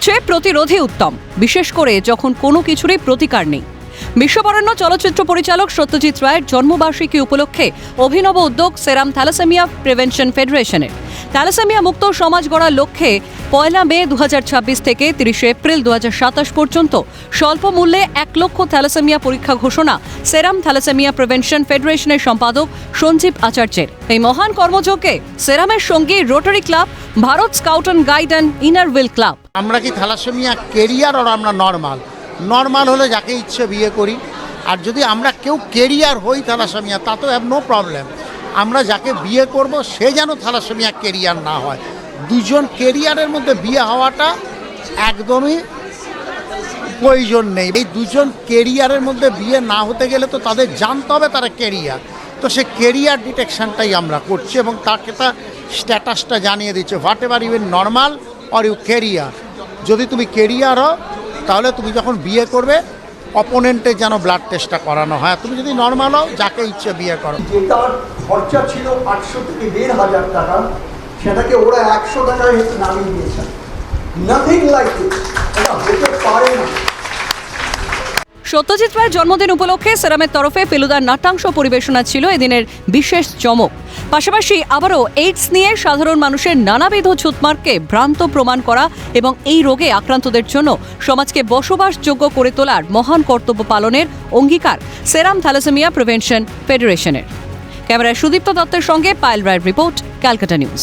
চেয়ে প্রতিরোধই উত্তম, বিশেষ করে যখন কোনো কিছুরই প্রতিকার নেই। বিশ্ববরেণ্য চলচ্চিত্র পরিচালক সত্যজিৎ রায়ের জন্মবার্ষিকী উপলক্ষে অভিনব উদ্যোগ সেরাম থ্যালাসেমিয়া প্রিভেনশন ফেডারেশনের। থ্যালাসেমিয়া মুক্ত সমাজ গড়ার লক্ষ্যে 1 মে 2026 থেকে 30 এপ্রিল 2027 পর্যন্ত স্বল্প মূল্যে 1 লক্ষ থ্যালাসেমিয়া পরীক্ষা ঘোষণা সেরাম থ্যালাসেমিয়া প্রিভেনশন ফেডারেশনের সম্পাদক সঞ্জীব আচার্যের। এই মহান কর্মযজ্ঞে সেরামের সঙ্গে rotary club, Bharat scout and guide and inner wheel club. আমরা কি থ্যালাসেমিয়া কেরিয়ার আর আমরা নর্মাল হলে যাকে ইচ্ছে বিয়ে করি, আর যদি আমরা কেউ কেরিয়ার হই থ্যালাসেমিয়া তা তো হ্যাভ নো প্রবলেম। আমরা যাকে বিয়ে করব সে যেন থ্যালাসেমিয়া কেরিয়ার না হয়। দুজন কেরিয়ারের মধ্যে বিয়ে হওয়াটা একদমই প্রয়োজন নেই। এই দুজন কেরিয়ারের মধ্যে বিয়ে না হতে গেলে তো তাদের জানতে হবে তারা কেরিয়ার, তো সে কেরিয়ার ডিটেকশনটাই আমরা করছি এবং তাকে তার স্ট্যাটাসটা জানিয়ে দিচ্ছে, whatever you normal or you carrier. যদি তুমি কেরিয়ার হও তাহলে তুমি যখন বিয়ে করবে অপোনেন্টের যেন ব্লাড টেস্টটা করানো হয়। তুমি যদি নর্মাল হও যাকে ইচ্ছে বিয়ে করো। যেটার খরচা ছিল 800 থেকে 1500 টাকা, সেটাকে ওরা 100 টাকায় নামিয়ে দিয়েছে। নাথিং লাইক ইট, এটা হতে পারে না। সত্যজিৎ রায়ের জন্মদিন উপলক্ষে সেরামের তরফে ফেলুদার নাট্যাংশ পরিবেশনা ছিল এদিনের বিশেষ চমক। পাশাপাশি আবারও এইডস নিয়ে সাধারণ মানুষের নানাবিধ ছুতমার্গকে ভ্রান্ত প্রমাণ করা এবং এই রোগে আক্রান্তদের জন্য সমাজকে বসবাসযোগ্য করে তোলার মহান কর্তব্য পালনের অঙ্গীকার সেরাম থ্যালাসেমিয়া প্রিভেনশন ফেডারেশনের। ক্যামেরায় সুদীপ্ত দত্তের সঙ্গে পায়েল রায়ের রিপোর্ট, ক্যালকাটা নিউজ।